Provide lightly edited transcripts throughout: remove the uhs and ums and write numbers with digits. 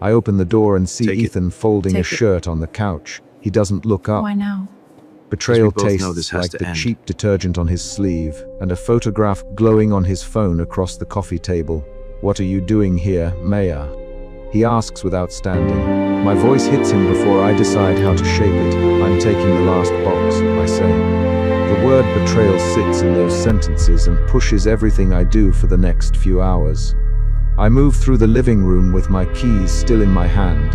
I open the door and see Take it. Ethan folding a Take it. shirt on the couch. He doesn't look up. Why now? Betrayal Because we both know this tastes has like to the end. cheap detergent on his sleeve, and a photograph glowing on his phone across the coffee table. "What are you doing here, Maya?" He asks without standing. My voice hits him before I decide how to shape it. "I'm taking the last box," I say. The word betrayal sits in those sentences and pushes everything I do for the next few hours. I move through the living room with my keys still in my hand.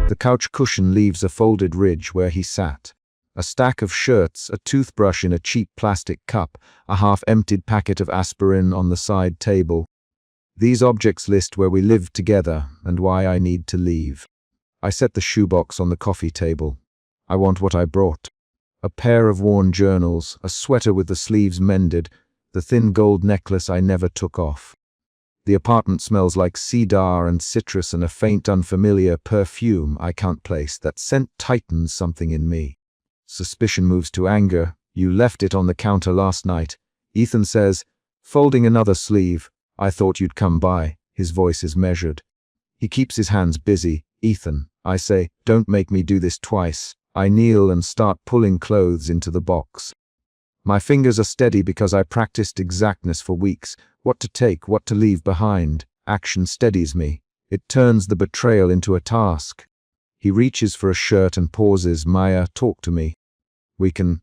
The couch cushion leaves a folded ridge where he sat. A stack of shirts, a toothbrush in a cheap plastic cup, a half-emptied packet of aspirin on the side table. These objects list where we lived together and why I need to leave. I set the shoebox on the coffee table. I want what I brought. A pair of worn journals, a sweater with the sleeves mended, the thin gold necklace I never took off. The apartment smells like cedar and citrus and a faint unfamiliar perfume I can't place. That scent tightens something in me. Suspicion moves to anger. "You left it on the counter last night," Ethan says, folding another sleeve. "I thought you'd come by." His voice is measured. He keeps his hands busy. "Ethan," I say, "don't make me do this twice." I kneel and start pulling clothes into the box. My fingers are steady because I practiced exactness for weeks. What to take, what to leave behind. Action steadies me. It turns the betrayal into a task. He reaches for a shirt and pauses. "Maya, talk to me."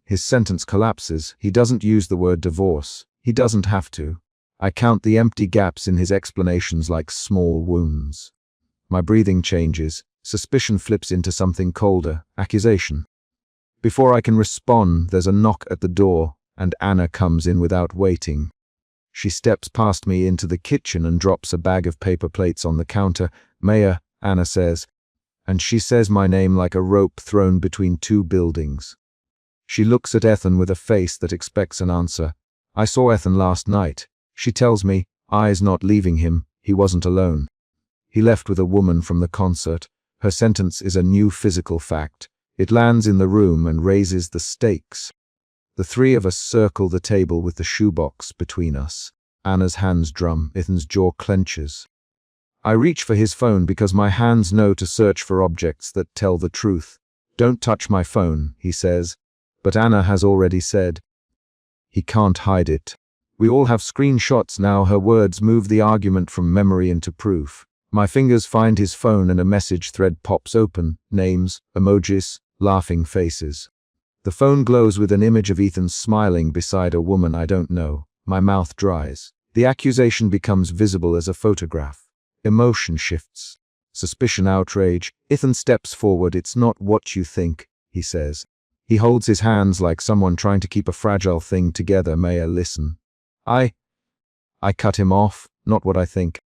His sentence collapses. He doesn't use the word divorce. He doesn't have to. I count the empty gaps in his explanations like small wounds. My breathing changes. Suspicion flips into something colder, accusation. Before I can respond, there's a knock at the door, and Anna comes in without waiting. She steps past me into the kitchen and drops a bag of paper plates on the counter. "Maya," Anna says, and she says my name like a rope thrown between two buildings. She looks at Ethan with a face that expects an answer. "I saw Ethan last night." She tells me, eyes not leaving him, he wasn't alone. He left with a woman from the concert. Her sentence is a new physical fact. It lands in the room and raises the stakes. The three of us circle the table with the shoebox between us. Anna's hands drum, Ethan's jaw clenches. I reach for his phone because my hands know to search for objects that tell the truth. "Don't touch my phone," he says. But Anna has already said. He can't hide it. We all have screenshots now. Her words move the argument from memory into proof. My fingers find his phone and a message thread pops open. Names, emojis, laughing faces. The phone glows with an image of Ethan smiling beside a woman I don't know. My mouth dries. The accusation becomes visible as a photograph. Emotion shifts. Suspicion, outrage. Ethan steps forward. "It's not what you think," he says. He holds his hands like someone trying to keep a fragile thing together. "Maya, listen." I cut him off. "Not what I think."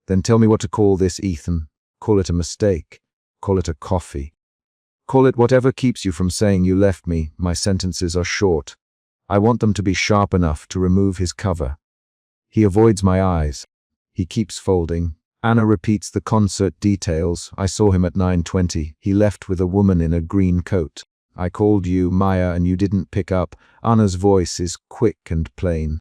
"Then tell me what to call this, Ethan. Call it a mistake. Call it a coffee. Call it whatever keeps you from saying you left me." My sentences are short. I want them to be sharp enough to remove his cover. He avoids my eyes. He keeps folding. Anna repeats the concert details. "I saw him at 9:20. He left with a woman in a green coat. I called you, Maya, and you didn't pick up." Anna's voice is quick and plain.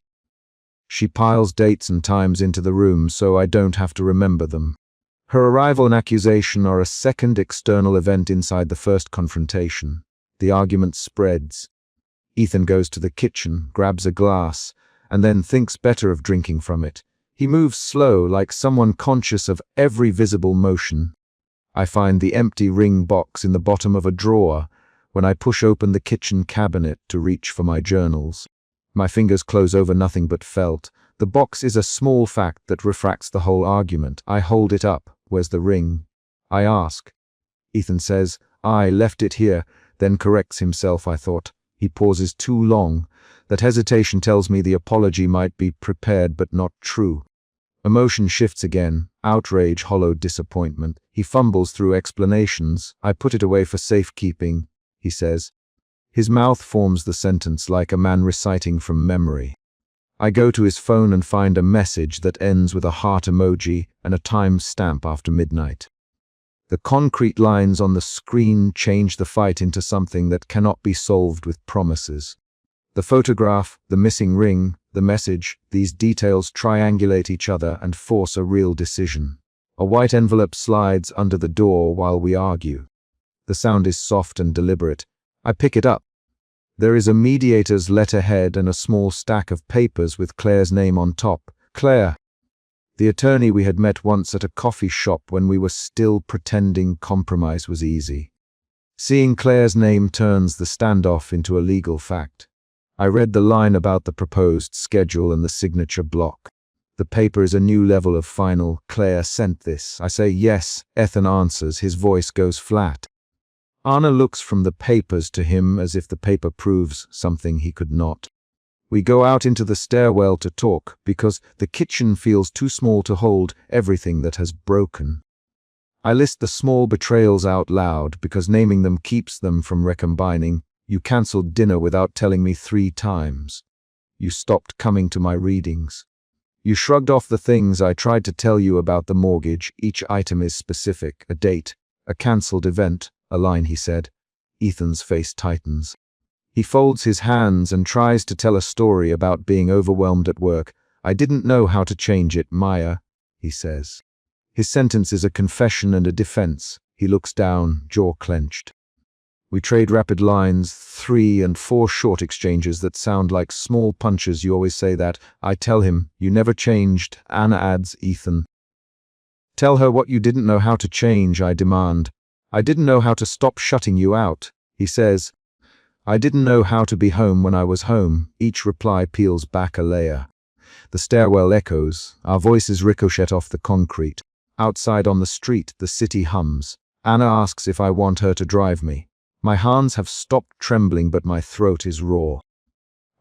She piles dates and times into the room so I don't have to remember them. Her arrival and accusation are a second external event inside the first confrontation. The argument spreads. Ethan goes to the kitchen, grabs a glass, and then thinks better of drinking from it. He moves slow, like someone conscious of every visible motion. I find the empty ring box in the bottom of a drawer when I push open the kitchen cabinet to reach for my journals. My fingers close over nothing but felt. The box is a small fact that refracts the whole argument. I hold it up. "Where's the ring?" I ask. Ethan says, "I left it here," then corrects himself. I thought. He pauses too long. That hesitation tells me the apology might be prepared but not true. Emotion shifts again. Outrage, hollowed disappointment. He fumbles through explanations. "I put it away for safekeeping," he says. His mouth forms the sentence like a man reciting from memory. I go to his phone and find a message that ends with a heart emoji and a time stamp after midnight. The concrete lines on the screen change the fight into something that cannot be solved with promises. The photograph, the missing ring, the message, these details triangulate each other and force a real decision. A white envelope slides under the door while we argue. The sound is soft and deliberate. I pick it up. There is a mediator's letterhead and a small stack of papers with Claire's name on top. Claire, the attorney we had met once at a coffee shop when we were still pretending compromise was easy. Seeing Claire's name turns the standoff into a legal fact. I read the line about the proposed schedule and the signature block. The paper is a new level of final. Claire sent this. I say yes. Ethan answers. His voice goes flat. Anna looks from the papers to him as if the paper proves something he could not. We go out into the stairwell to talk because the kitchen feels too small to hold everything that has broken. I list the small betrayals out loud because naming them keeps them from recombining. You cancelled dinner without telling me 3 times. You stopped coming to my readings. You shrugged off the things I tried to tell you about the mortgage. Each item is specific. A date, a cancelled event, a line, he said. Ethan's face tightens. He folds his hands and tries to tell a story about being overwhelmed at work. I didn't know how to change it, Maya, he says. His sentence is a confession and a defense. He looks down, jaw clenched. We trade rapid lines, 3 and 4 short exchanges that sound like small punches. You always say that. I tell him, you never changed. Anna adds, Ethan. Tell her what you didn't know how to change, I demand. I didn't know how to stop shutting you out, he says. I didn't know how to be home when I was home. Each reply peels back a layer. The stairwell echoes. Our voices ricochet off the concrete. Outside on the street, the city hums. Anna asks if I want her to drive me. My hands have stopped trembling, but my throat is raw.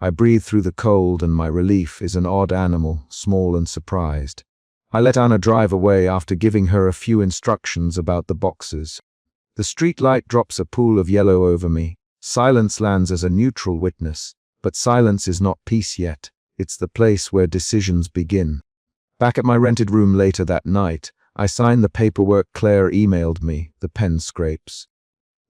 I breathe through the cold, and my relief is an odd animal, small and surprised. I let Anna drive away after giving her a few instructions about the boxes. The street light drops a pool of yellow over me. Silence lands as a neutral witness, but silence is not peace yet. It's the place where decisions begin. Back at my rented room later that night, I sign the paperwork Claire emailed me. The pen scrapes.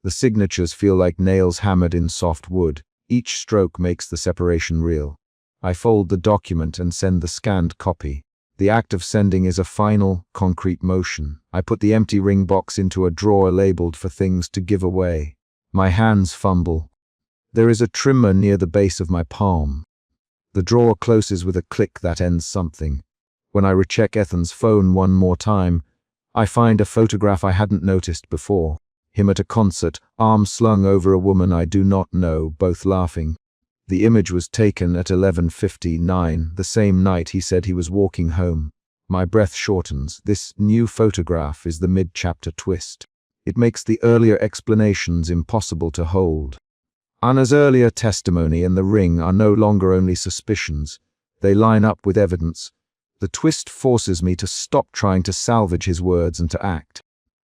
The signatures feel like nails hammered in soft wood. Each stroke makes the separation real. I fold the document and send the scanned copy. The act of sending is a final, concrete motion. I put the empty ring box into a drawer labeled for things to give away. My hands fumble. There is a trimmer near the base of my palm. The drawer closes with a click that ends something. When I recheck Ethan's phone one more time, I find a photograph I hadn't noticed before. Him at a concert, arms slung over a woman I do not know, both laughing. The image was taken at 11:59, the same night he said he was walking home. My breath shortens. This new photograph is the mid-chapter twist. It makes the earlier explanations impossible to hold. Anna's earlier testimony and the ring are no longer only suspicions. They line up with evidence. The twist forces me to stop trying to salvage his words and to act.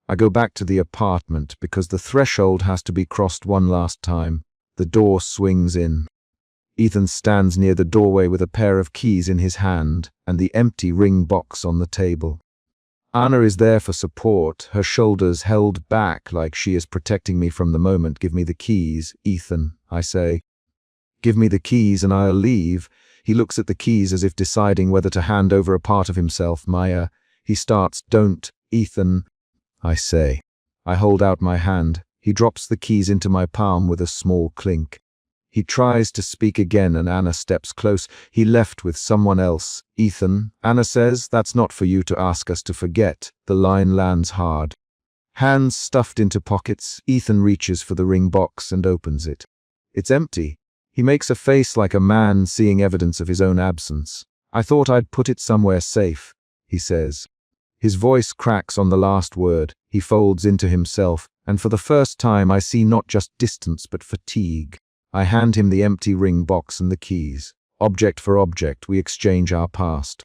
I go back to the apartment because the threshold has to be crossed one last time. The door swings in. Ethan stands near the doorway with a pair of keys in his hand and the empty ring box on the table. Anna is there for support, her shoulders held back like she is protecting me from the moment. Give me the keys, Ethan, I say. Give me the keys and I'll leave. He looks at the keys as if deciding whether to hand over a part of himself. Maya. He starts. Don't, Ethan, I say. I hold out my hand. He drops the keys into my palm with a small clink. He tries to speak again and Anna steps close. He left with someone else. Ethan, Anna says, that's not for you to ask us to forget. The line lands hard. Hands stuffed into pockets, Ethan reaches for the ring box and opens it. It's empty. He makes a face like a man seeing evidence of his own absence. I thought I'd put it somewhere safe, he says. His voice cracks on the last word. He folds into himself, and for the first time I see not just distance but fatigue. I hand him the empty ring box and the keys. Object for object, we exchange our past.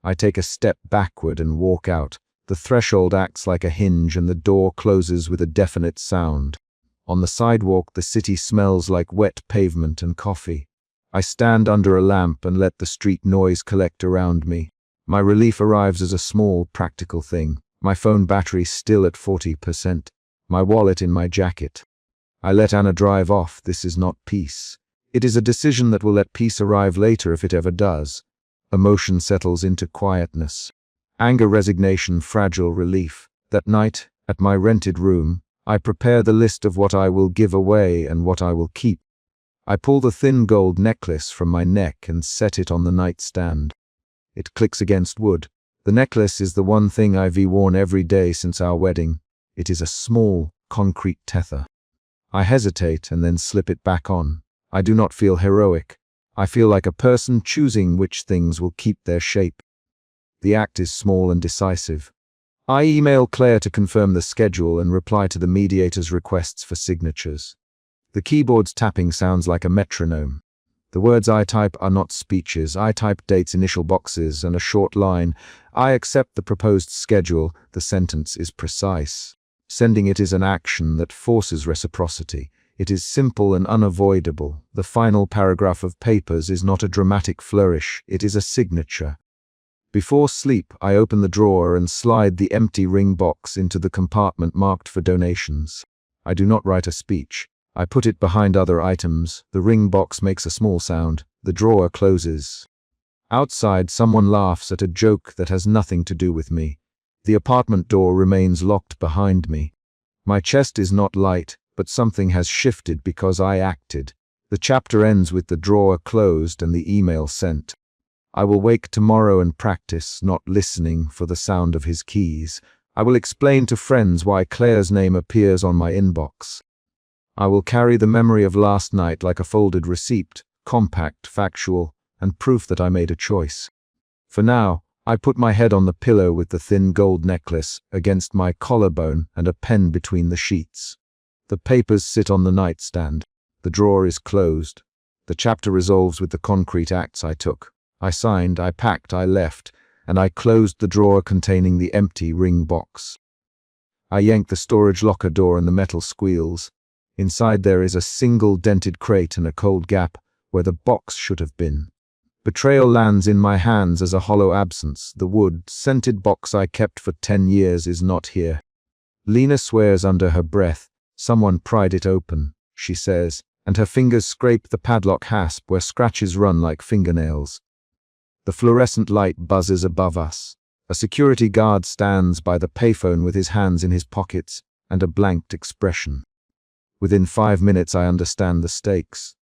I take a step backward and walk out. The threshold acts like a hinge and the door closes with a definite sound. On the sidewalk, the city smells like wet pavement and coffee. I stand under a lamp and let the street noise collect around me. My relief arrives as a small, practical thing. My phone battery still at 40%. My wallet in my jacket. I let Anna drive off. This is not peace. It is a decision that will let peace arrive later if it ever does. Emotion settles into quietness. Anger, resignation, fragile relief. That night, at my rented room, I prepare the list of what I will give away and what I will keep. I pull the thin gold necklace from my neck and set it on the nightstand. It clicks against wood. The necklace is the one thing I've worn every day since our wedding. It is a small, concrete tether. I hesitate and then slip it back on. I do not feel heroic. I feel like a person choosing which things will keep their shape. The act is small and decisive. I email Claire to confirm the schedule and reply to the mediator's requests for signatures. The keyboard's tapping sounds like a metronome. The words I type are not speeches. I type dates, initial boxes, and a short line. I accept the proposed schedule. The sentence is precise. Sending it is an action that forces reciprocity. It is simple and unavoidable. The final paragraph of papers is not a dramatic flourish. It is a signature. Before sleep, I open the drawer and slide the empty ring box into the compartment marked for donations. I do not write a speech. I put it behind other items. The ring box makes a small sound. The drawer closes. Outside, someone laughs at a joke that has nothing to do with me. The apartment door remains locked behind me. My chest is not light, but something has shifted because I acted. The chapter ends with the drawer closed and the email sent. I will wake tomorrow and practice not listening for the sound of his keys. I will explain to friends why Claire's name appears on my inbox. I will carry the memory of last night like a folded receipt, compact, factual, and proof that I made a choice. For now, I put my head on the pillow with the thin gold necklace against my collarbone and a pen between the sheets. The papers sit on the nightstand. The drawer is closed. The chapter resolves with the concrete acts I took. I signed, I packed, I left, and I closed the drawer containing the empty ring box. I yank the storage locker door and the metal squeals. Inside there is a single dented crate and a cold gap where the box should have been. Betrayal lands in my hands as a hollow absence. The wood, scented box I kept for 10 years is not here. Lena swears under her breath. Someone pried it open, she says, and her fingers scrape the padlock hasp where scratches run like fingernails. The fluorescent light buzzes above us. A security guard stands by the payphone with his hands in his pockets and a blanked expression. Within 5 minutes I understand the stakes.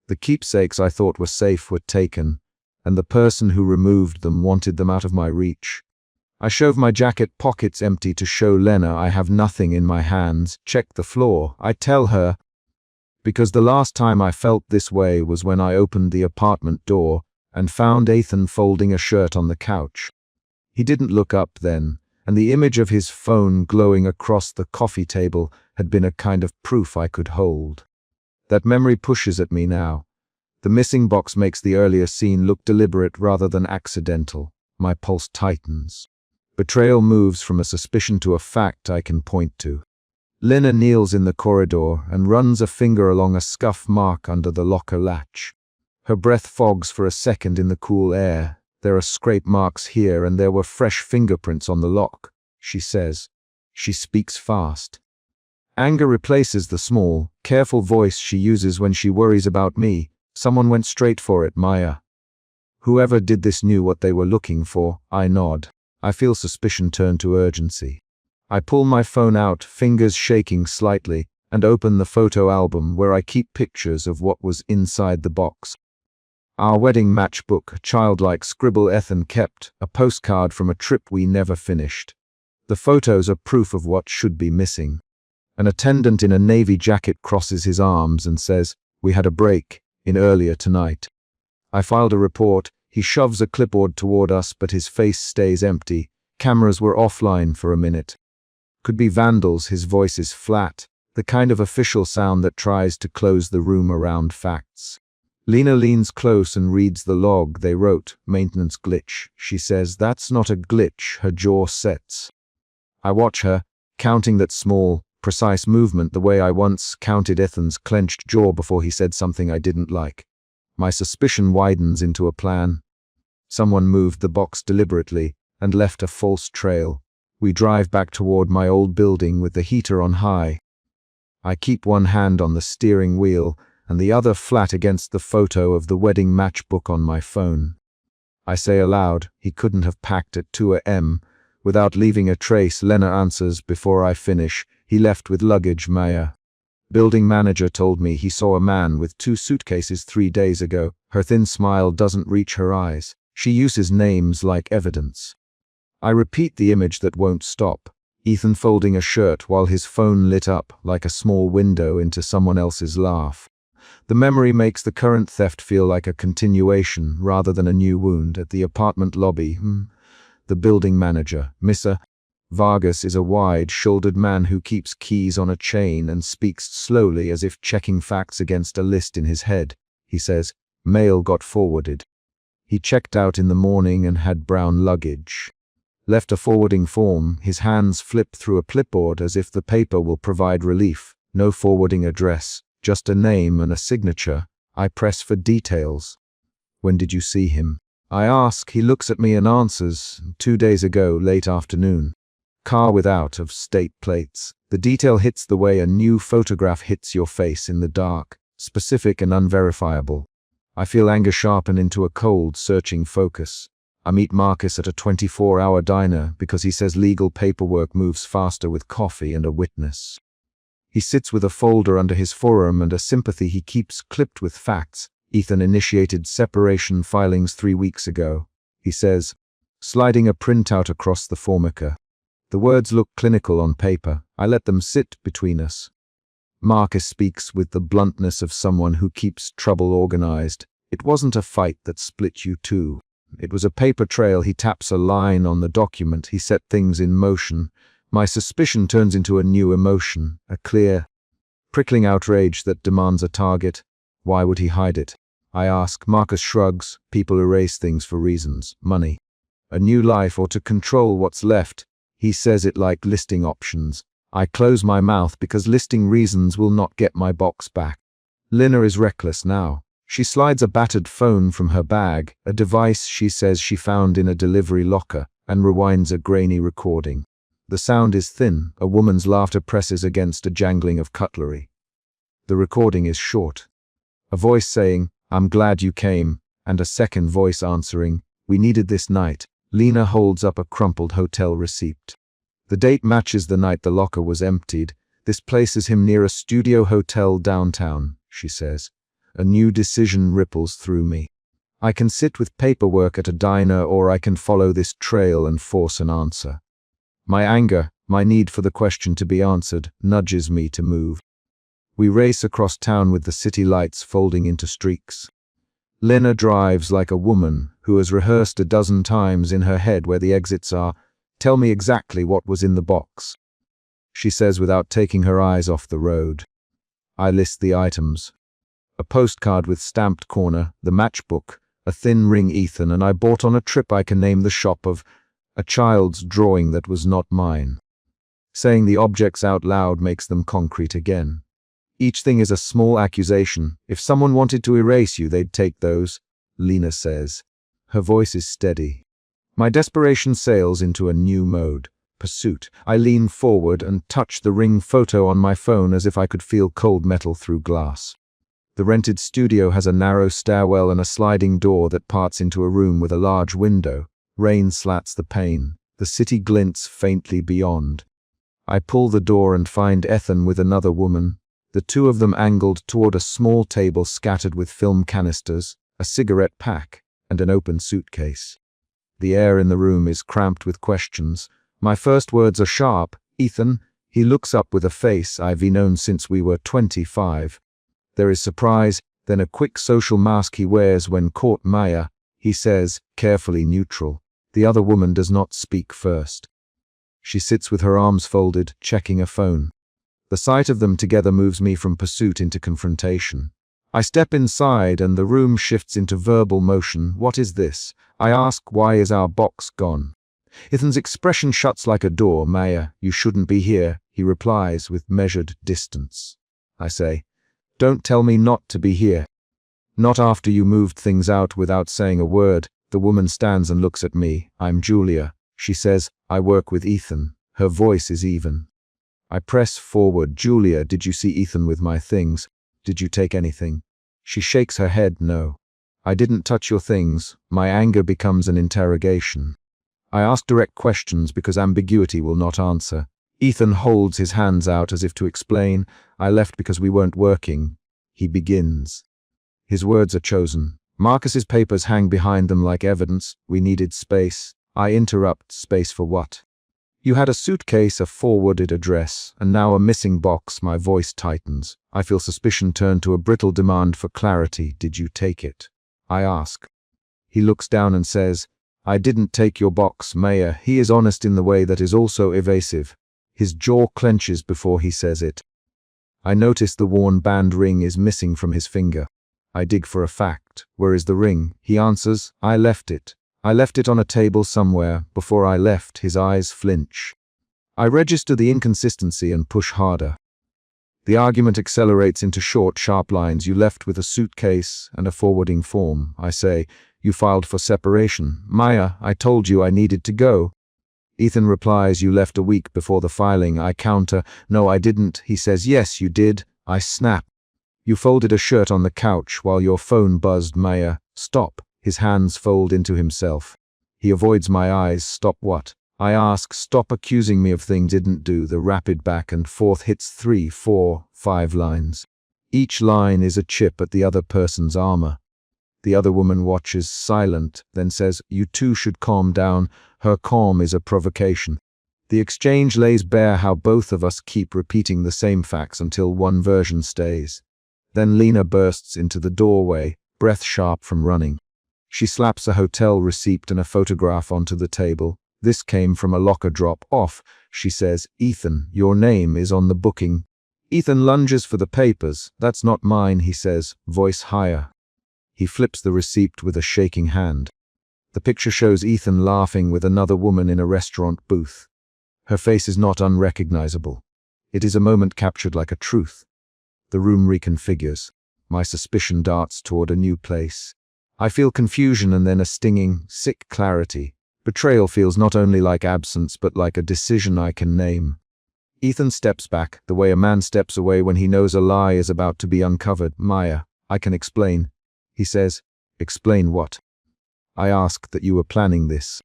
The keepsakes I thought were safe were taken, and the person who removed them wanted them out of my reach. I shove my jacket pockets empty to show Lena I have nothing in my hands. Check the floor, I tell her, because the last time I felt this way was when I opened the apartment door and found Ethan folding a shirt on the couch. He didn't look up then, and the image of his phone glowing across the coffee table had been a kind of proof I could hold. That memory pushes at me now. The missing box makes the earlier scene look deliberate rather than accidental. My pulse tightens. Betrayal moves from a suspicion to a fact I can point to. Lena kneels in the corridor and runs a finger along a scuff mark under the locker latch. Her breath fogs for a second in the cool air. There are scrape marks here and there were fresh fingerprints on the lock, she says. She speaks fast. Anger replaces the small, careful voice she uses when she worries about me. Someone went straight for it, Maya. Whoever did this knew what they were looking for. I nod. I feel suspicion turn to urgency. I pull my phone out, fingers shaking slightly, and open the photo album where I keep pictures of what was inside the box. Our wedding matchbook, a childlike scribble Ethan kept, a postcard from a trip we never finished. The photos are proof of what should be missing. An attendant in a navy jacket crosses his arms and says, "We had a break in earlier tonight." I filed a report. He shoves a clipboard toward us, but his face stays empty. Cameras were offline for a minute. Could be vandals. His voice is flat, the kind of official sound that tries to close the room around facts. Lena leans close and reads the log they wrote. Maintenance glitch. She says, "That's not a glitch." Her jaw sets. I watch her, counting that small, precise movement the way I once counted Ethan's clenched jaw before he said something I didn't like. My suspicion widens into a plan. Someone moved the box deliberately and left a false trail. We drive back toward my old building with the heater on high. I keep one hand on the steering wheel and the other flat against the photo of the wedding matchbook on my phone. I say aloud, he couldn't have packed at 2 a.m. Without leaving a trace, Lena answers before I finish. He left with luggage, Maya. Building manager told me he saw a man with 2 suitcases 3 days ago. Her thin smile doesn't reach her eyes. She uses names like evidence. I repeat the image that won't stop. Ethan folding a shirt while his phone lit up like a small window into someone else's laugh. The memory makes the current theft feel like a continuation rather than a new wound. At the apartment lobby, the building manager, Mr. Vargas, is a wide-shouldered man who keeps keys on a chain and speaks slowly as if checking facts against a list in his head. He says, "Mail got forwarded." He checked out in the morning and had brown luggage. Left a forwarding form, his hands flip through a clipboard as if the paper will provide relief. No forwarding address, just a name and a signature. I press for details. "When did you see him?" I ask. He looks at me and answers, 2 days ago, late afternoon. Car with out of state plates. The detail hits the way a new photograph hits your face in the dark, specific and unverifiable. I feel anger sharpen into a cold, searching focus. I meet Marcus at a 24-hour diner because he says legal paperwork moves faster with coffee and a witness. He sits with a folder under his forearm and a sympathy he keeps clipped with facts. Ethan initiated separation filings 3 weeks ago, he says, sliding a printout across the formica. The words look clinical on paper. I let them sit between us. Marcus speaks with the bluntness of someone who keeps trouble organized. "It wasn't a fight that split you two. It was a paper trail." He taps a line on the document. He set things in motion. My suspicion turns into a new emotion, a clear, prickling outrage that demands a target. Why would he hide it? I ask. Marcus shrugs. People erase things for reasons. Money. A new life, or to control what's left. He says it like listing options. I close my mouth because listing reasons will not get my box back. Lena is reckless now. She slides a battered phone from her bag, a device she says she found in a delivery locker, and rewinds a grainy recording. The sound is thin. A woman's laughter presses against a jangling of cutlery. The recording is short. A voice saying, "I'm glad you came," and a second voice answering, "We needed this night." Lena holds up a crumpled hotel receipt. The date matches the night the locker was emptied. "This places him near a studio hotel downtown," she says. A new decision ripples through me. I can sit with paperwork at a diner, or I can follow this trail and force an answer. My anger, my need for the question to be answered, nudges me to move. We race across town with the city lights folding into streaks. Lena drives like a woman who has rehearsed a dozen times in her head where the exits are. "Tell me exactly what was in the box," she says without taking her eyes off the road. I list the items. A postcard with stamped corner, the matchbook, a thin ring Ethan and I bought on a trip. I can name the shop of a child's drawing that was not mine. Saying the objects out loud makes them concrete again. Each thing is a small accusation. "If someone wanted to erase you, they'd take those," Lena says. Her voice is steady. My desperation sails into a new mode. Pursuit. I lean forward and touch the ring photo on my phone as if I could feel cold metal through glass. The rented studio has a narrow stairwell and a sliding door that parts into a room with a large window. Rain slats the pane. The city glints faintly beyond. I pull the door and find Ethan with another woman, the two of them angled toward a small table scattered with film canisters, a cigarette pack, and an open suitcase. The air in the room is cramped with questions. My first words are sharp. "Ethan." He looks up with a face I've known since we were 25. There is surprise, then a quick social mask he wears when caught. "Maya," he says, carefully neutral. The other woman does not speak first. She sits with her arms folded, checking a phone. The sight of them together moves me from pursuit into confrontation. I step inside and the room shifts into verbal motion. "What is this?" I ask. "Why is our box gone?" Ethan's expression shuts like a door. "Maya, you shouldn't be here," he replies with measured distance. I say, "Don't tell me not to be here." "Not after you moved things out without saying a word." The woman stands and looks at me. "I'm Julia," she says. "I work with Ethan." Her voice is even. I press forward. "Julia, did you see Ethan with my things? Did you take anything?" She shakes her head. "No." I didn't touch your things. My anger becomes an interrogation. I ask direct questions because ambiguity will not answer. Ethan holds his hands out as if to explain. I left because we weren't working. He begins. His words are chosen. Marcus's papers hang behind them like evidence. We needed space. I interrupt. Space for what? You had a suitcase, a forwarded address, and now a missing box. My voice tightens. I feel suspicion turn to a brittle demand for clarity. Did you take it? I ask. He looks down and says, I didn't take your box, Mayor. He is honest in the way that is also evasive. His jaw clenches before he says it. I notice the worn band ring is missing from his finger. I dig for a fact. Where is the ring? He answers, I left it. I left it on a table somewhere. Before I left, his eyes flinch. I register the inconsistency and push harder. The argument accelerates into short, sharp lines. You left with a suitcase and a forwarding form. I say, you filed for separation. Maya, I told you I needed to go. Ethan replies, you left a week before the filing. I counter, no, I didn't. He says, yes, you did. I snap. You folded a shirt on the couch while your phone buzzed. Maya, stop. His hands fold into himself. He avoids my eyes. Stop what? I ask, stop accusing me of things didn't do. The rapid back and forth hits 3, 4, 5 lines. Each line is a chip at the other person's armor. The other woman watches, silent, then says, you two should calm down. Her calm is a provocation. The exchange lays bare how both of us keep repeating the same facts until one version stays. Then Lena bursts into the doorway, breath sharp from running. She slaps a hotel receipt and a photograph onto the table. This came from a locker drop-off. She says, Ethan, your name is on the booking. Ethan lunges for the papers. That's not mine, he says, voice higher. He flips the receipt with a shaking hand. The picture shows Ethan laughing with another woman in a restaurant booth. Her face is not unrecognizable. It is a moment captured like a truth. The room reconfigures. My suspicion darts toward a new place. I feel confusion and then a stinging, sick clarity. Betrayal feels not only like absence but like a decision I can name. Ethan steps back, the way a man steps away when he knows a lie is about to be uncovered. Maya, I can explain. He says, explain what? I ask that you were planning this.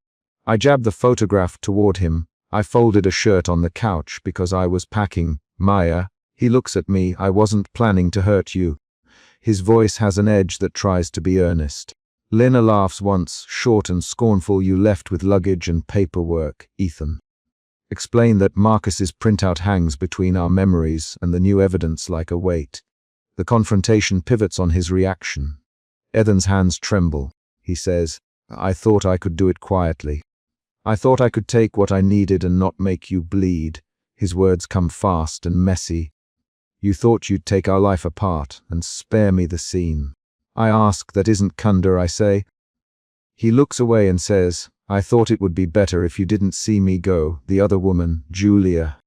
I jab the photograph toward him. I folded a shirt on the couch because I was packing. Maya, he looks at me. I wasn't planning to hurt you. His voice has an edge that tries to be earnest. Lena laughs once, short and scornful. You left with luggage and paperwork, Ethan. Explain that Marcus's printout hangs between our memories and the new evidence like a weight. The confrontation pivots on his reaction. Ethan's hands tremble. He says, I thought I could do it quietly. I thought I could take what I needed and not make you bleed. His words come fast and messy. You thought you'd take our life apart and spare me the scene. I ask, that isn't candor, I say. He looks away and says, I thought it would be better if you didn't see me go. The other woman, Julia,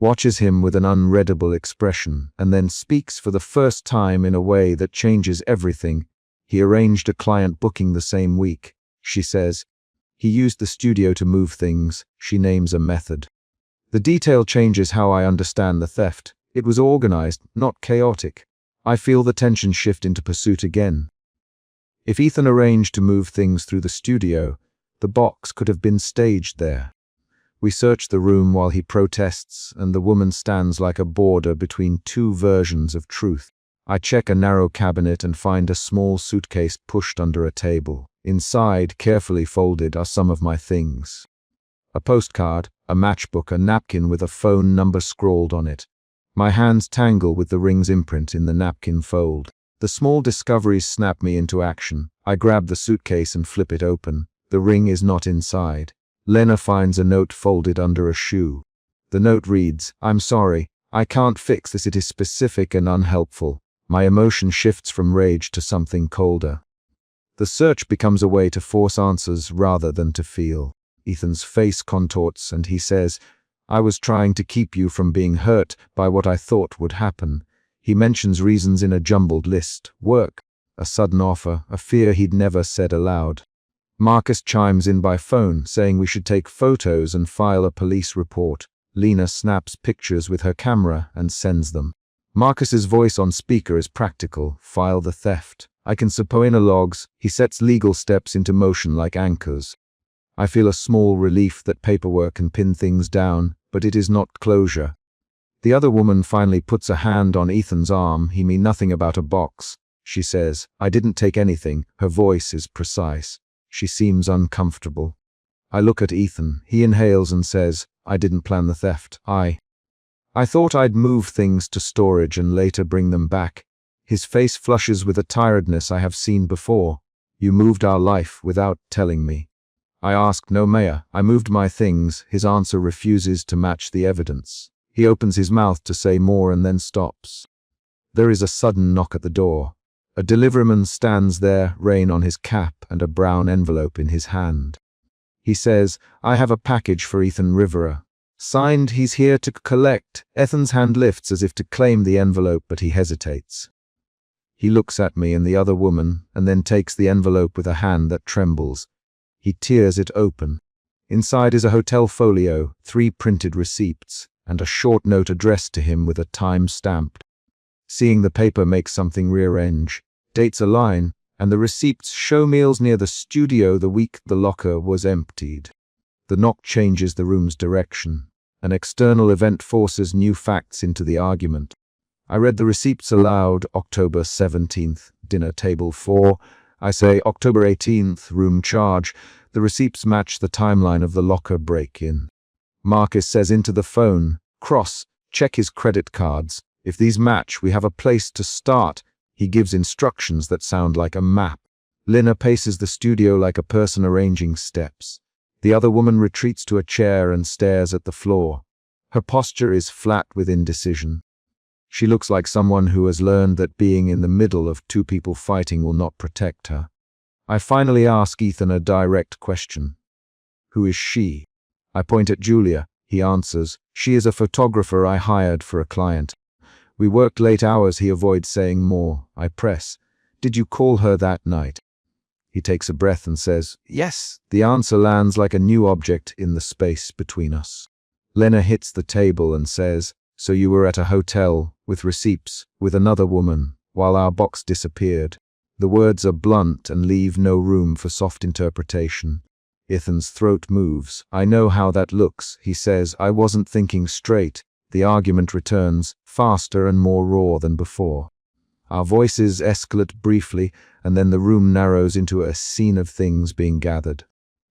watches him with an unreadable expression and then speaks for the first time in a way that changes everything. He arranged a client booking the same week. She says, he used the studio to move things. She names a method. The detail changes how I understand the theft. It was organized, not chaotic. I feel the tension shift into pursuit again. If Ethan arranged to move things through the studio, the box could have been staged there. We search the room while he protests, and the woman stands like a border between two versions of truth. I check a narrow cabinet and find a small suitcase pushed under a table. Inside, carefully folded, are some of my things. A postcard, a matchbook, a napkin with a phone number scrawled on it. My hands tangle with the ring's imprint in the napkin fold. The small discoveries snap me into action. I grab the suitcase and flip it open. The ring is not inside. Lena finds a note folded under a shoe. The note reads, I'm sorry, I can't fix this. It is specific and unhelpful. My emotion shifts from rage to something colder. The search becomes a way to force answers rather than to feel. Ethan's face contorts and he says, I was trying to keep you from being hurt by what I thought would happen. He mentions reasons in a jumbled list. Work, a sudden offer, a fear he'd never said aloud. Marcus chimes in by phone, saying we should take photos and file a police report. Lena snaps pictures with her camera and sends them. Marcus's voice on speaker is practical. File the theft. I can subpoena logs. He sets legal steps into motion like anchors. I feel a small relief that paperwork can pin things down, but it is not closure. The other woman finally puts a hand on Ethan's arm. He mean nothing about a box. She says, I didn't take anything. Her voice is precise. She seems uncomfortable. I look at Ethan. He inhales and says, I didn't plan the theft. I thought I'd move things to storage and later bring them back. His face flushes with a tiredness I have seen before. You moved our life without telling me. I ask, no, Mayor, I moved my things. His answer refuses to match the evidence. He opens his mouth to say more and then stops. There is a sudden knock at the door. A deliveryman stands there, rain on his cap and a brown envelope in his hand. He says, I have a package for Ethan Rivera. Signed, he's here to collect. Ethan's hand lifts as if to claim the envelope, but he hesitates. He looks at me and the other woman, and then takes the envelope with a hand that trembles. He tears it open. Inside is a hotel folio, 3 printed receipts, and a short note addressed to him with a time stamped. Seeing the paper makes something rearrange. Dates align, and the receipts show meals near the studio the week the locker was emptied. The knock changes the room's direction. An external event forces new facts into the argument. I read the receipts aloud. October 17th, dinner table 4. I say October 18th, room charge. The receipts match the timeline of the locker break-in. Marcus says into the phone, Cross, check his credit cards. If these match, we have a place to start. He gives instructions that sound like a map. Lina paces the studio like a person arranging steps. The other woman retreats to a chair and stares at the floor. Her posture is flat with indecision. She looks like someone who has learned that being in the middle of 2 people fighting will not protect her. I finally ask Ethan a direct question. Who is she? I point at Julia. He answers, she is a photographer I hired for a client. We worked late hours. He avoids saying more. I press, did you call her that night? He takes a breath and says, yes. The answer lands like a new object in the space between us. Lena hits the table and says, so you were at a hotel, with receipts, with another woman, while our box disappeared. The words are blunt and leave no room for soft interpretation. Ethan's throat moves. I know how that looks. He says, I wasn't thinking straight. The argument returns, faster and more raw than before. Our voices escalate briefly, and then the room narrows into a scene of things being gathered.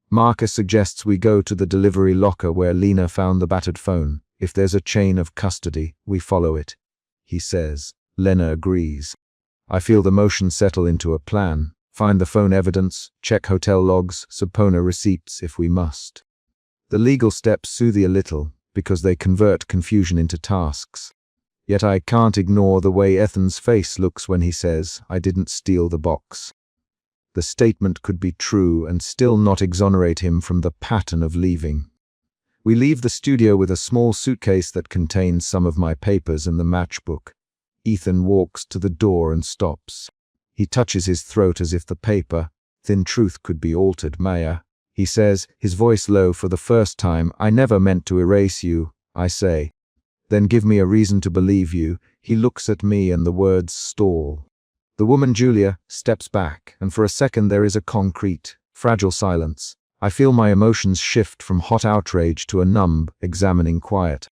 Marcus suggests we go to the delivery locker where Lena found the battered phone. If there's a chain of custody, we follow it. He says. Lena agrees. I feel the motion settle into a plan. Find the phone evidence, check hotel logs, subpoena receipts if we must. The legal steps soothe a little, because they convert confusion into tasks. Yet I can't ignore the way Ethan's face looks when he says, I didn't steal the box. The statement could be true and still not exonerate him from the pattern of leaving. We leave the studio with a small suitcase that contains some of my papers and the matchbook. Ethan walks to the door and stops. He touches his throat as if the paper, thin truth, could be altered. Maya, he says, his voice low for the first time, I never meant to erase you, I say. Then give me a reason to believe you. He looks at me and the words stall. The woman Julia steps back, and for a second there is a concrete, fragile silence. I feel my emotions shift from hot outrage to a numb, examining quiet.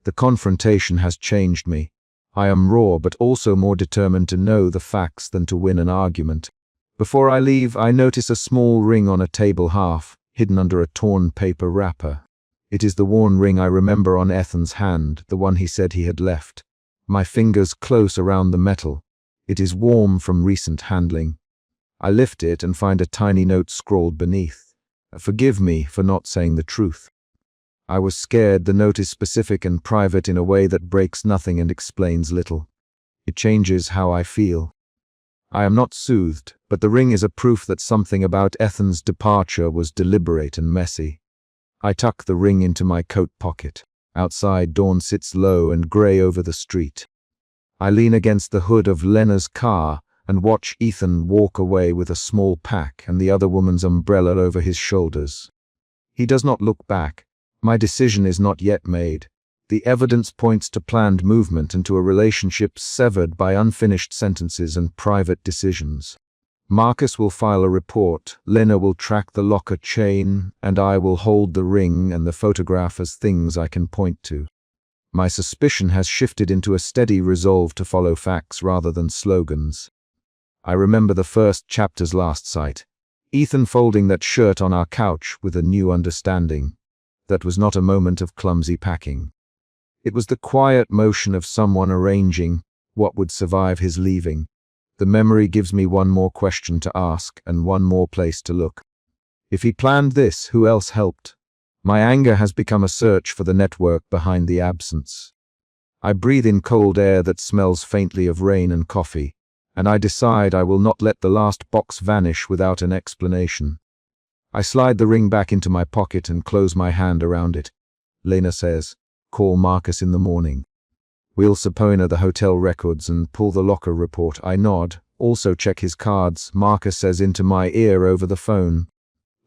The confrontation has changed me. I am raw but also more determined to know the facts than to win an argument. Before I leave, I notice a small ring on a table half, hidden under a torn paper wrapper. It is the worn ring I remember on Ethan's hand, the one he said he had left. My fingers close around the metal. It is warm from recent handling. I lift it and find a tiny note scrawled beneath. Forgive me for not saying the truth. I was scared. The note is specific and private in a way that breaks nothing and explains little. It changes how I feel. I am not soothed, but the ring is a proof that something about Ethan's departure was deliberate and messy. I tuck the ring into my coat pocket. Outside, dawn sits low and grey over the street. I lean against the hood of Lena's car and watch Ethan walk away with a small pack and the other woman's umbrella over his shoulders. He does not look back. My decision is not yet made. The evidence points to planned movement and to a relationship severed by unfinished sentences and private decisions. Marcus will file a report, Lena will track the locker chain, and I will hold the ring and the photograph as things I can point to. My suspicion has shifted into a steady resolve to follow facts rather than slogans. I remember the first chapter's last sight. Ethan folding that shirt on our couch with a new understanding. That was not a moment of clumsy packing. It was the quiet motion of someone arranging what would survive his leaving. The memory gives me one more question to ask and one more place to look. If he planned this, who else helped? My anger has become a search for the network behind the absence. I breathe in cold air that smells faintly of rain and coffee, and I decide I will not let the last box vanish without an explanation. I slide the ring back into my pocket and close my hand around it. Lena says, "Call Marcus in the morning. We'll subpoena the hotel records and pull the locker report." I nod. "Also check his cards," Marcus says into my ear over the phone.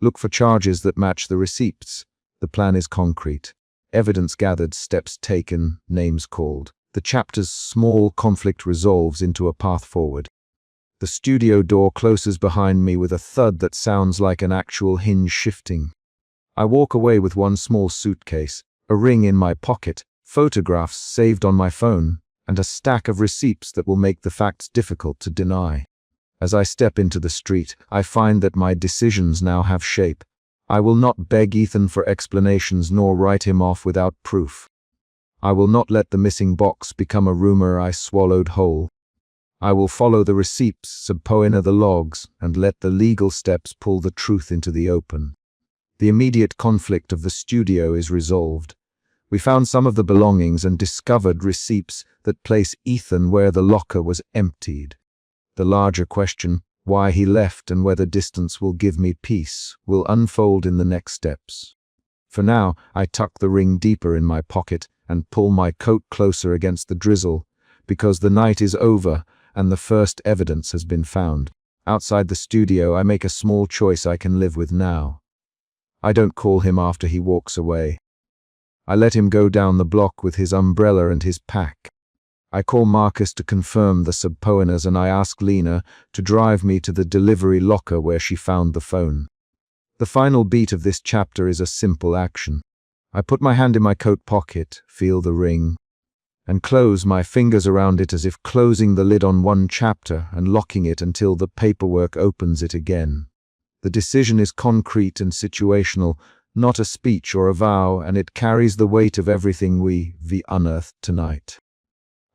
"Look for charges that match the receipts." The plan is concrete. Evidence gathered, steps taken, names called. The chapter's small conflict resolves into a path forward. The studio door closes behind me with a thud that sounds like an actual hinge shifting. I walk away with one small suitcase, a ring in my pocket, photographs saved on my phone, and a stack of receipts that will make the facts difficult to deny. As I step into the street, I find that my decisions now have shape. I will not beg Ethan for explanations nor write him off without proof. I will not let the missing box become a rumor I swallowed whole. I will follow the receipts, subpoena the logs, and let the legal steps pull the truth into the open. The immediate conflict of the studio is resolved. We found some of the belongings and discovered receipts that place Ethan where the locker was emptied. The larger question, why he left and whether distance will give me peace, will unfold in the next steps. For now, I tuck the ring deeper in my pocket and pull my coat closer against the drizzle, because the night is over and the first evidence has been found. Outside the studio, I make a small choice I can live with now. I don't call him after he walks away. I let him go down the block with his umbrella and his pack. I call Marcus to confirm the subpoenas and I ask Lena to drive me to the delivery locker where she found the phone. The final beat of this chapter is a simple action. I put my hand in my coat pocket, feel the ring, and close my fingers around it as if closing the lid on one chapter and locking it until the paperwork opens it again. The decision is concrete and situational, not a speech or a vow, and it carries the weight of everything we unearthed tonight.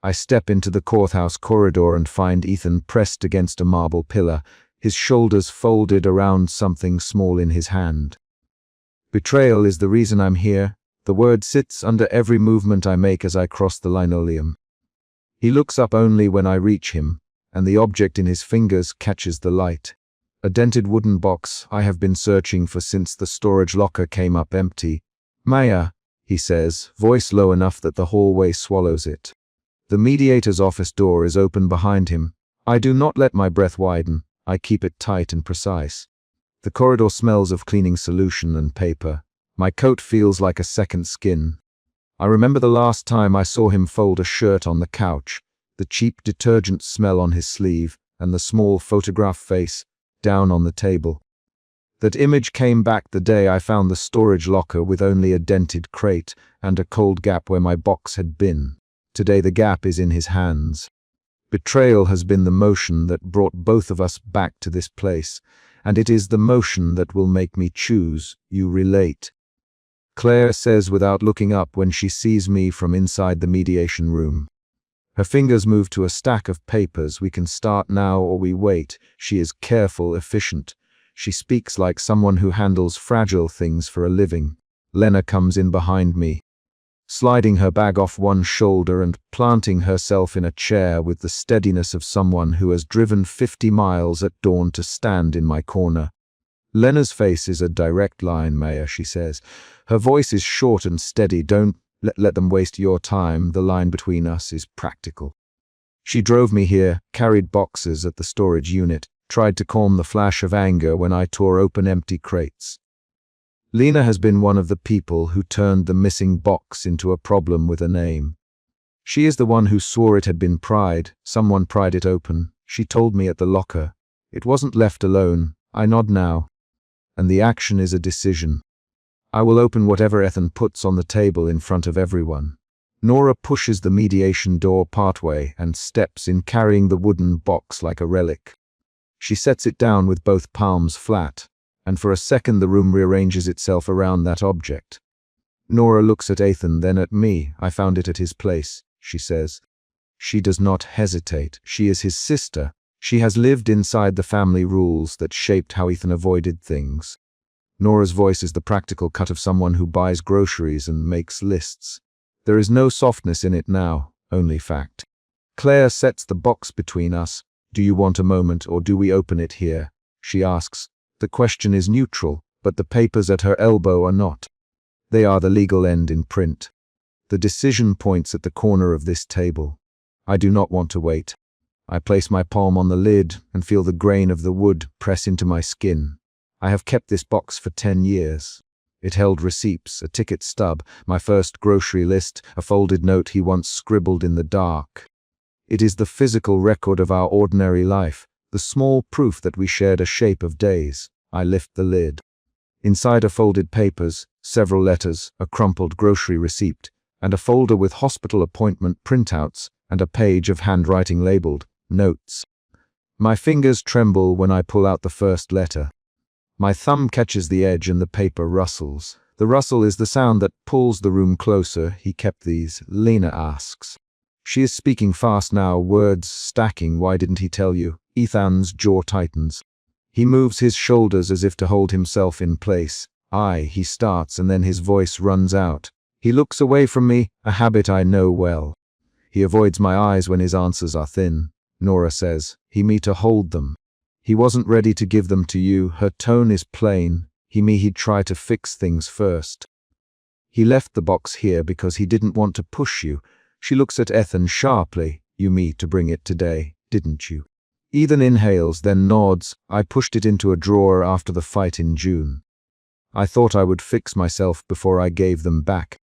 I step into the courthouse corridor and find Ethan pressed against a marble pillar, his shoulders folded around something small in his hand. Betrayal is the reason I'm here. The word sits under every movement I make as I cross the linoleum. He looks up only when I reach him, and the object in his fingers catches the light. A dented wooden box I have been searching for since the storage locker came up empty. "Maya," he says, voice low enough that the hallway swallows it. The mediator's office door is open behind him. I do not let my breath widen. I keep it tight and precise. The corridor smells of cleaning solution and paper. My coat feels like a second skin. I remember the last time I saw him fold a shirt on the couch, the cheap detergent smell on his sleeve, and the small photograph face down on the table. That image came back the day I found the storage locker with only a dented crate and a cold gap where my box had been. Today the gap is in his hands. Betrayal has been the motion that brought both of us back to this place, and it is the motion that will make me choose. You relate, Claire says without looking up when she sees me from inside the mediation room. Her fingers move to a stack of papers. "We can start now or we wait." She is careful, efficient. She speaks like someone who handles fragile things for a living. Lena comes in behind me, sliding her bag off one shoulder and planting herself in a chair with the steadiness of someone who has driven 50 miles at dawn to stand in my corner. Lena's face is a direct line, Maya, she says. Her voice is short and steady. "Don't let them waste your time. The line between us is practical." She drove me here, carried boxes at the storage unit, tried to calm the flash of anger when I tore open empty crates. Lena has been one of the people who turned the missing box into a problem with a name. She is the one who swore it had been pried. Someone pried it open. She told me at the locker. It wasn't left alone. I nod now. And the action is a decision. I will open whatever Ethan puts on the table in front of everyone. Nora pushes the mediation door partway and steps in, carrying the wooden box like a relic. She sets it down with both palms flat, and for a second the room rearranges itself around that object. Nora looks at Ethan, then at me. I found it at his place, she says. She does not hesitate. She is his sister. She has lived inside the family rules that shaped how Ethan avoided things. Nora's voice is the practical cut of someone who buys groceries and makes lists. There is no softness in it now, only fact. Claire sets the box between us. Do you want a moment, or do we open it here? She asks. The question is neutral, but the papers at her elbow are not. They are the legal end in print. The decision points at the corner of this table. I do not want to wait. I place my palm on the lid and feel the grain of the wood press into my skin. I have kept this box for 10 years. It held receipts, a ticket stub, my first grocery list, a folded note he once scribbled in the dark. It is the physical record of our ordinary life, the small proof that we shared a shape of days. I lift the lid. Inside are folded papers, several letters, a crumpled grocery receipt, and a folder with hospital appointment printouts and a page of handwriting labeled Notes. My fingers tremble when I pull out the first letter. My thumb catches the edge and the paper rustles. The rustle is the sound that pulls the room closer. He kept these, Lena asks. She is speaking fast now, words stacking. Why didn't he tell you? Ethan's jaw tightens. He moves his shoulders as if to hold himself in place. He starts, and then his voice runs out. He looks away from me, a habit I know well. He avoids my eyes when his answers are thin. Nora says, he me to hold them. He wasn't ready to give them to you. Her tone is plain. He'd try to fix things first. He left the box here because he didn't want to push you. She looks at Ethan sharply. You me to bring it today, didn't you? Ethan inhales, then nods. I pushed it into a drawer after the fight in June. I thought I would fix myself before I gave them back.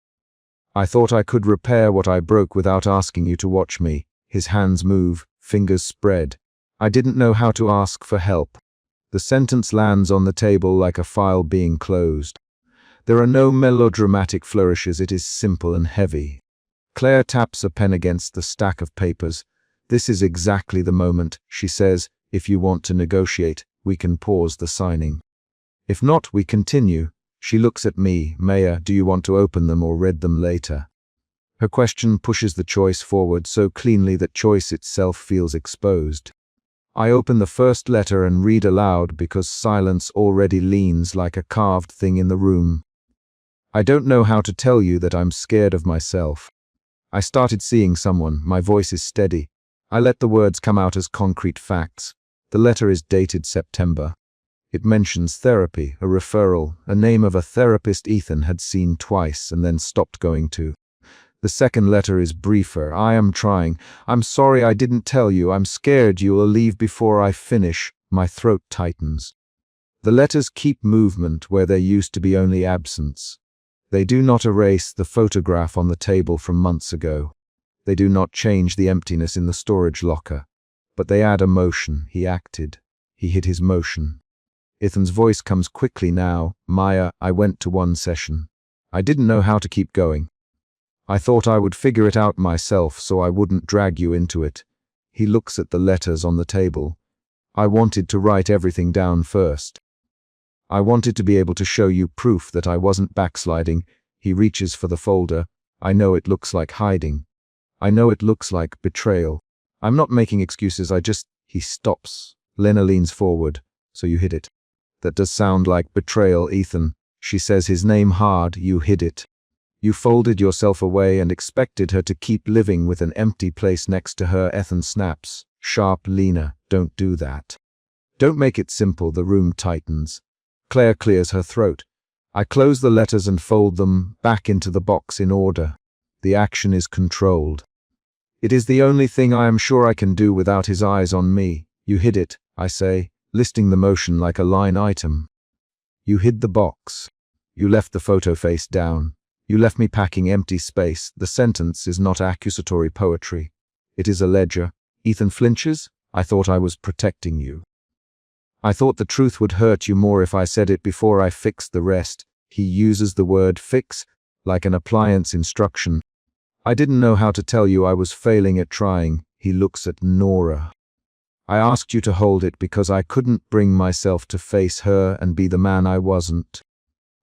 I thought I could repair what I broke without asking you to watch me. His hands move, fingers spread. I didn't know how to ask for help. The sentence lands on the table like a file being closed. There are no melodramatic flourishes. It is simple and heavy. Claire taps a pen against the stack of papers. This is exactly the moment, she says. If you want to negotiate, we can pause the signing. If not, we continue. She looks at me. Maya, do you want to open them or read them later? Her question pushes the choice forward so cleanly that choice itself feels exposed. I open the first letter and read aloud because silence already leans like a carved thing in the room. I don't know how to tell you that I'm scared of myself. I started seeing someone. My voice is steady. I let the words come out as concrete facts. The letter is dated September. It mentions therapy, a referral, a name of a therapist Ethan had seen twice and then stopped going to. The second letter is briefer. I am trying. I'm sorry I didn't tell you. I'm scared you will leave before I finish. My throat tightens. The letters keep movement where there used to be only absence. They do not erase the photograph on the table from months ago. They do not change the emptiness in the storage locker. But they add emotion. He acted. He hid his motion. Ethan's voice comes quickly now. Maya, I went to one session. I didn't know how to keep going. I thought I would figure it out myself so I wouldn't drag you into it. He looks at the letters on the table. I wanted to write everything down first. I wanted to be able to show you proof that I wasn't backsliding. He reaches for the folder. I know it looks like hiding. I know it looks like betrayal. I'm not making excuses, He stops. Lena leans forward. So you hid it. That does sound like betrayal, Ethan. She says his name hard. You hid it. You folded yourself away and expected her to keep living with an empty place next to her. Ethan snaps. Sharp. Lena, don't do that. Don't make it simple. The room tightens. Claire clears her throat. I close the letters and fold them back into the box in order. The action is controlled. It is the only thing I am sure I can do without his eyes on me. You hid it, I say, listing the motion like a line item. You hid the box. You left the photo face down. You left me packing empty space. The sentence is not accusatory poetry. It is a ledger. Ethan flinches. I thought I was protecting you. I thought the truth would hurt you more if I said it before I fixed the rest. He uses the word fix like an appliance instruction. I didn't know how to tell you I was failing at trying. He looks at Nora. I asked you to hold it because I couldn't bring myself to face her and be the man I wasn't.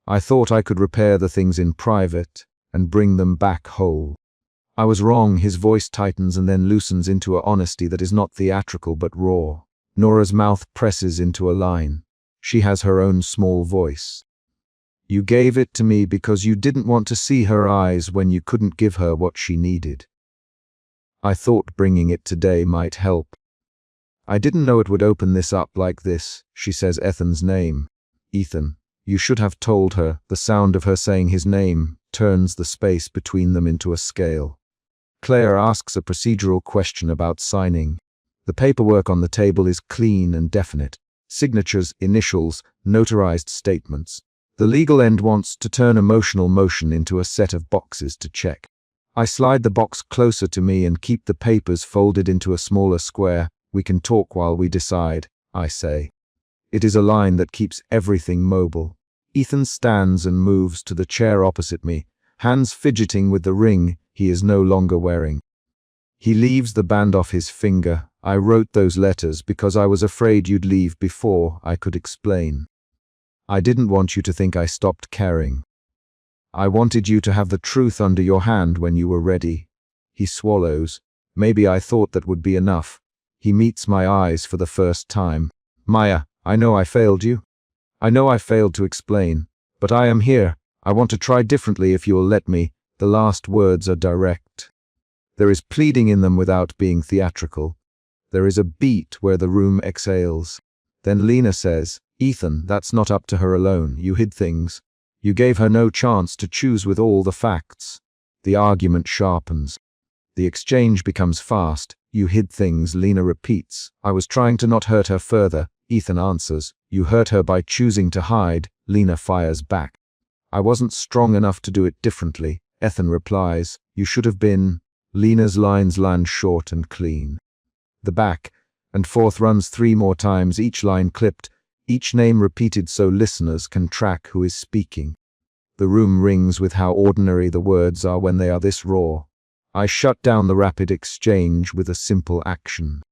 I thought I could repair the things in private and bring them back whole. I was wrong. His voice tightens and then loosens into an honesty that is not theatrical but raw. Nora's mouth presses into a line. She has her own small voice. You gave it to me because you didn't want to see her eyes when you couldn't give her what she needed. I thought bringing it today might help. I didn't know it would open this up like this. She says Ethan's name. Ethan. You should have told her. The sound of her saying his name turns the space between them into a scale. Claire asks a procedural question about signing. The paperwork on the table is clean and definite. Signatures, initials, notarized statements. The legal end wants to turn emotional motion into a set of boxes to check. I slide the box closer to me and keep the papers folded into a smaller square. We can talk while we decide, I say. It is a line that keeps everything mobile. Ethan stands and moves to the chair opposite me, hands fidgeting with the ring he is no longer wearing. He leaves the band off his finger. I wrote those letters because I was afraid you'd leave before I could explain. I didn't want you to think I stopped caring. I wanted you to have the truth under your hand when you were ready. He swallows. Maybe I thought that would be enough. He meets my eyes for the first time. Maya, I know I failed you. I know I failed to explain, but I am here. I want to try differently if you'll let me. The last words are direct. There is pleading in them without being theatrical. There is a beat where the room exhales. Then Lena says, Ethan, that's not up to her alone. You hid things. You gave her no chance to choose with all the facts. The argument sharpens. The exchange becomes fast. You hid things, Lena repeats. I was trying to not hurt her further. Ethan answers. You hurt her by choosing to hide. Lena fires back. I wasn't strong enough to do it differently. Ethan replies. You should have been. Lena's lines land short and clean. The back and forth runs 3 more times, each line clipped, each name repeated so listeners can track who is speaking. The room rings with how ordinary the words are when they are this raw. I shut down the rapid exchange with a simple action.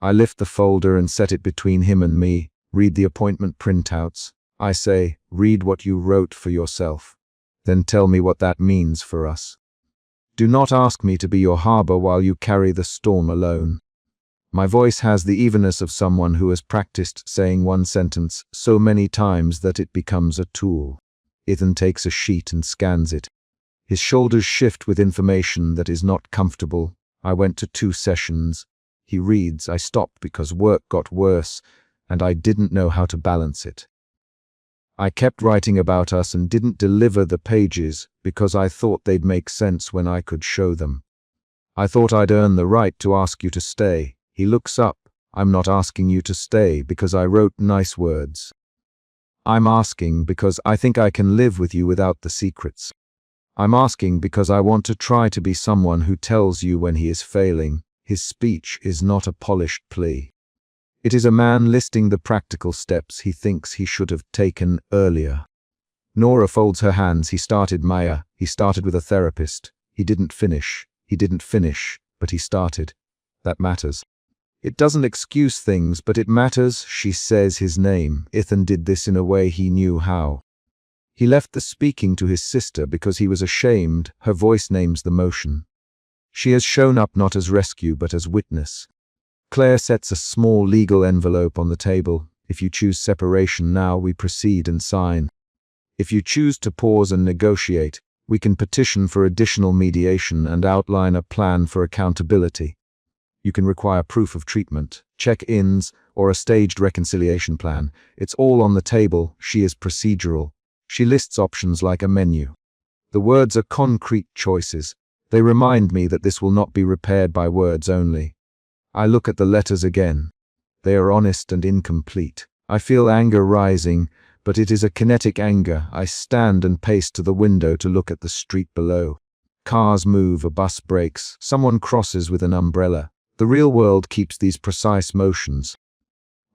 I lift the folder and set it between him and me, read the appointment printouts. I say, read what you wrote for yourself. Then tell me what that means for us. Do not ask me to be your harbor while you carry the storm alone. My voice has the evenness of someone who has practiced saying one sentence so many times that it becomes a tool. Ethan takes a sheet and scans it. His shoulders shift with information that is not comfortable. I went to 2 sessions. He reads. I stopped because work got worse, and I didn't know how to balance it. I kept writing about us and didn't deliver the pages because I thought they'd make sense when I could show them. I thought I'd earn the right to ask you to stay. He looks up. I'm not asking you to stay because I wrote nice words. I'm asking because I think I can live with you without the secrets. I'm asking because I want to try to be someone who tells you when he is failing. His speech is not a polished plea. It is a man listing the practical steps he thinks he should have taken earlier. Nora folds her hands. He started, Maya. He started with a therapist. He didn't finish, but he started. That matters. It doesn't excuse things, but it matters. She says his name. Ethan did this in a way he knew how. He left the speaking to his sister because he was ashamed. Her voice names the motion. She has shown up not as rescue but as witness. Claire sets a small legal envelope on the table. If you choose separation now, we proceed and sign. If you choose to pause and negotiate, we can petition for additional mediation and outline a plan for accountability. You can require proof of treatment, check-ins, or a staged reconciliation plan. It's all on the table. She is procedural. She lists options like a menu. The words are concrete choices. They remind me that this will not be repaired by words only. I look at the letters again. They are honest and incomplete. I feel anger rising, But it is a kinetic anger. I stand and pace to the window to look at the street below. Cars move, a bus brakes, someone crosses with an umbrella. The real world keeps these precise motions.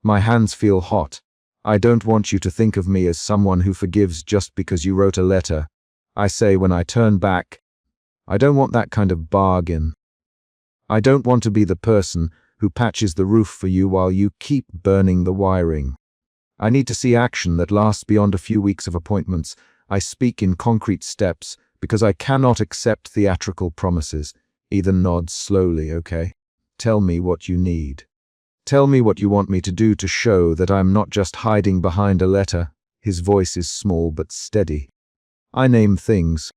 My hands feel hot. I don't want you to think of me as someone who forgives just because you wrote a letter. I say when I turn back. I don't want that kind of bargain. I don't want to be the person who patches the roof for you while you keep burning the wiring. I need to see action that lasts beyond a few weeks of appointments. I speak in concrete steps because I cannot accept theatrical promises. Ethan nods slowly, okay? Tell me what you need. Tell me what you want me to do to show that I'm not just hiding behind a letter. His voice is small but steady. I name things.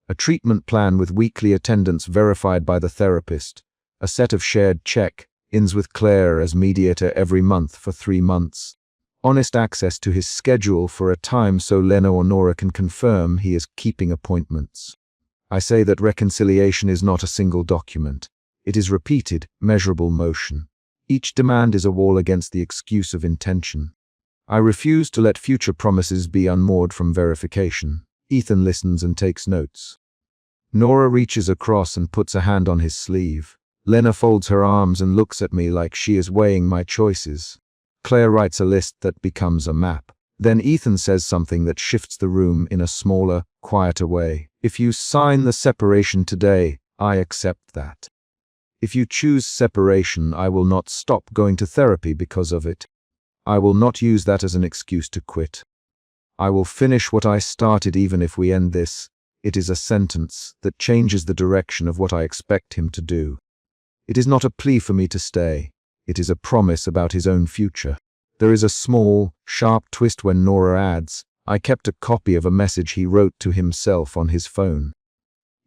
A treatment plan with weekly attendance verified by the therapist. A set of shared check-ins with Claire as mediator every month for 3 months. Honest access to his schedule for a time so Lena or Nora can confirm he is keeping appointments. I say that reconciliation is not a single document. It is repeated, measurable motion. Each demand is a wall against the excuse of intention. I refuse to let future promises be unmoored from verification. Ethan listens and takes notes. Nora reaches across and puts a hand on his sleeve. Lena folds her arms and looks at me like she is weighing my choices. Claire writes a list that becomes a map. Then Ethan says something that shifts the room in a smaller, quieter way. If you sign the separation today, I accept that. If you choose separation, I will not stop going to therapy because of it. I will not use that as an excuse to quit. I will finish what I started even if we end this. It is a sentence that changes the direction of what I expect him to do. It is not a plea for me to stay. It is a promise about his own future. There is a small, sharp twist when Nora adds, I kept a copy of a message he wrote to himself on his phone.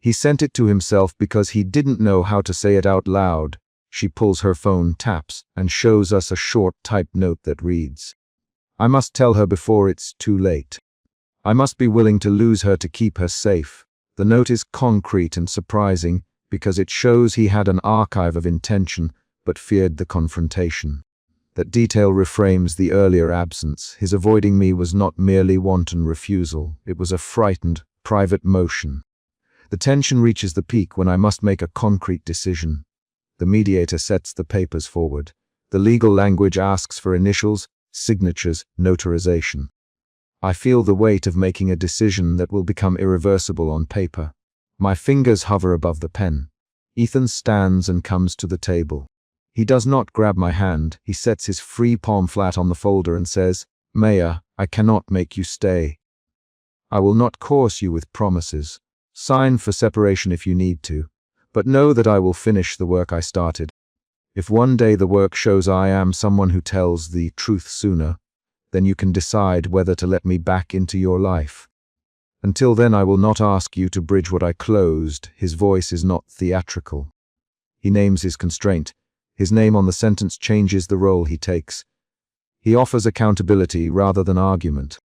He sent it to himself because he didn't know how to say it out loud. She pulls her phone, taps, and shows us a short typed note that reads, I must tell her before it's too late. I must be willing to lose her to keep her safe. The note is concrete and surprising because it shows he had an archive of intention but feared the confrontation. That detail reframes the earlier absence. His avoiding me was not merely wanton refusal. It was a frightened, private motion. The tension reaches the peak when I must make a concrete decision. The mediator sets the papers forward. The legal language asks for initials, signatures, notarization. I feel the weight of making a decision that will become irreversible on paper. My fingers hover above the pen. Ethan stands and comes to the table. He does not grab my hand. He sets his free palm flat on the folder and says, Maya, I cannot make you stay. I will not coerce you with promises. Sign for separation if you need to, but know that I will finish the work I started. If one day the work shows I am someone who tells the truth sooner, then you can decide whether to let me back into your life. Until then, I will not ask you to bridge what I closed. His voice is not theatrical. He names his constraint. His name on the sentence changes the role he takes. He offers accountability rather than argument.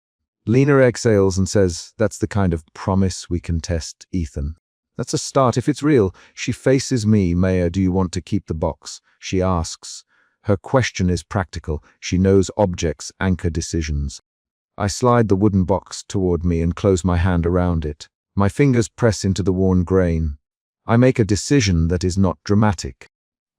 Lena exhales and says, that's the kind of promise we can test, Ethan. That's a start if it's real. She faces me. Maya, do you want to keep the box? She asks. Her question is practical. She knows objects anchor decisions. I slide the wooden box toward me and close my hand around it. My fingers press into the worn grain. I make a decision that is not dramatic.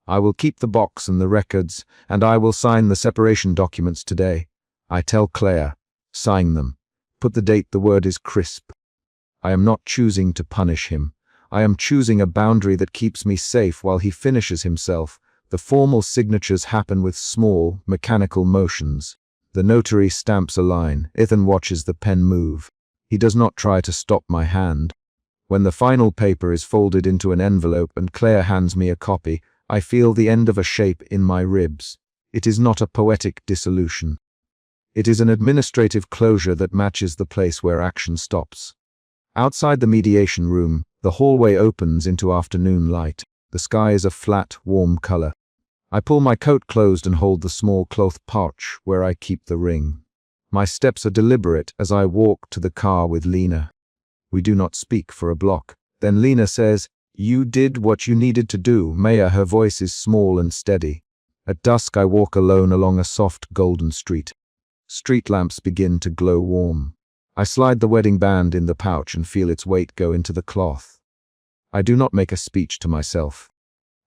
I will keep the box and the records, and I will sign the separation documents today. I tell Claire, sign them. Put the date. The word is crisp. I am not choosing to punish him. I am choosing a boundary that keeps me safe while he finishes himself. The formal signatures happen with small, mechanical motions. The notary stamps a line. Ethan watches the pen move. He does not try to stop my hand. When the final paper is folded into an envelope and Claire hands me a copy, I feel the end of a shape in my ribs. It is not a poetic dissolution. It is an administrative closure that matches the place where action stops. Outside the mediation room, the hallway opens into afternoon light. The sky is a flat, warm color. I pull my coat closed and hold the small cloth pouch where I keep the ring. My steps are deliberate as I walk to the car with Lena. We do not speak for a block. Then Lena says, you did what you needed to do. Maya, her voice is small and steady. At dusk I walk alone along a soft golden street. Street lamps begin to glow warm. I slide the wedding band in the pouch and feel its weight go into the cloth. I do not make a speech to myself.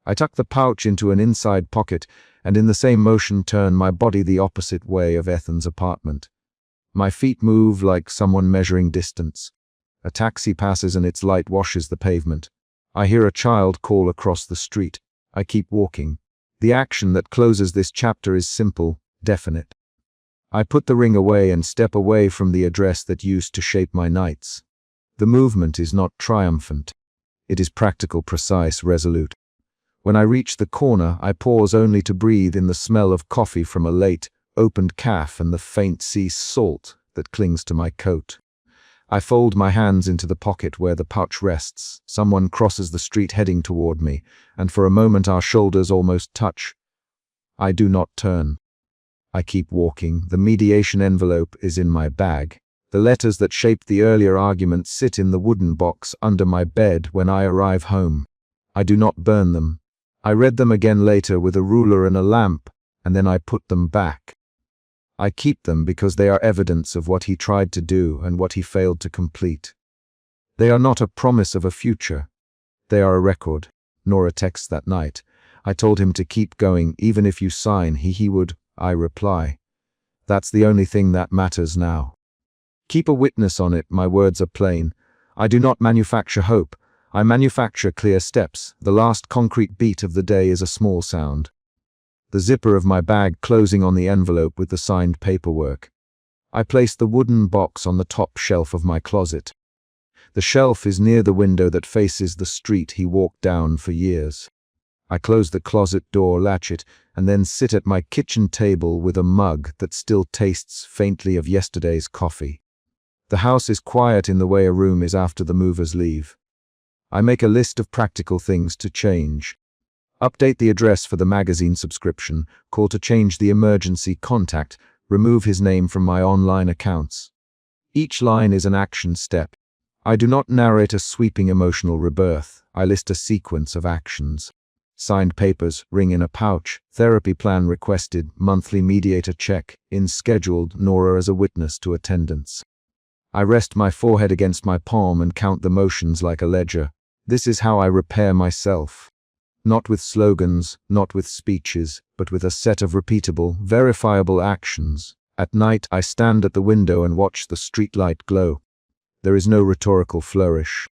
I tuck the pouch into an inside pocket and in the same motion turn my body the opposite way of Ethan's apartment. My feet move like someone measuring distance. A taxi passes and its light washes the pavement. I hear a child call across the street. I keep walking. The action that closes this chapter is simple, definite. I put the ring away and step away from the address that used to shape my nights. The movement is not triumphant. It is practical, precise, resolute. When I reach the corner, I pause only to breathe in the smell of coffee from a late, opened caf and the faint sea salt that clings to my coat. I fold my hands into the pocket where the pouch rests. Someone crosses the street heading toward me, and for a moment our shoulders almost touch. I do not turn. I keep walking. The mediation envelope is in my bag. The letters that shaped the earlier argument sit in the wooden box under my bed when I arrive home. I do not burn them. I read them again later with a ruler and a lamp, and then I put them back. I keep them because they are evidence of what he tried to do and what he failed to complete. They are not a promise of a future. They are a record. Nora texts that night. I told him to keep going, even if you sign, he would. I reply. That's the only thing that matters now. Keep a witness on it, my words are plain. I do not manufacture hope. I manufacture clear steps. The last concrete beat of the day is a small sound. The zipper of my bag closing on the envelope with the signed paperwork. I place the wooden box on the top shelf of my closet. The shelf is near the window that faces the street he walked down for years. I close the closet door, latch it, and then sit at my kitchen table with a mug that still tastes faintly of yesterday's coffee. The house is quiet in the way a room is after the movers leave. I make a list of practical things to change. Update the address for the magazine subscription, call to change the emergency contact, remove his name from my online accounts. Each line is an action step. I do not narrate a sweeping emotional rebirth. I list a sequence of actions. Signed papers, ring in a pouch, therapy plan requested, monthly mediator check, in scheduled, Nora as a witness to attendance. I rest my forehead against my palm and count the motions like a ledger. This is how I repair myself. Not with slogans, not with speeches, but with a set of repeatable, verifiable actions. At night, I stand at the window and watch the streetlight glow. There is no rhetorical flourish.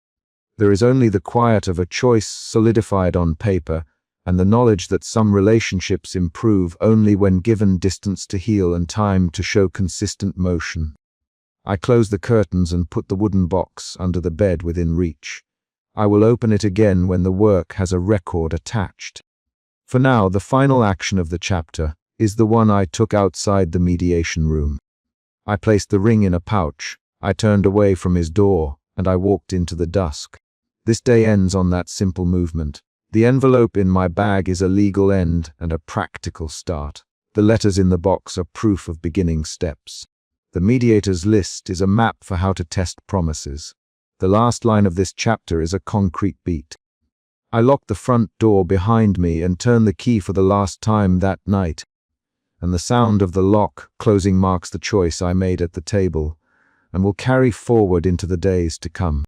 There is only the quiet of a choice solidified on paper, and the knowledge that some relationships improve only when given distance to heal and time to show consistent motion. I close the curtains and put the wooden box under the bed within reach. I will open it again when the work has a record attached. For now, the final action of the chapter is the one I took outside the mediation room. I placed the ring in a pouch, I turned away from his door, and I walked into the dusk. This day ends on that simple movement. The envelope in my bag is a legal end and a practical start. The letters in the box are proof of beginning steps. The mediator's list is a map for how to test promises. The last line of this chapter is a concrete beat. I lock the front door behind me and turn the key for the last time that night, and the sound of the lock closing marks the choice I made at the table and will carry forward into the days to come.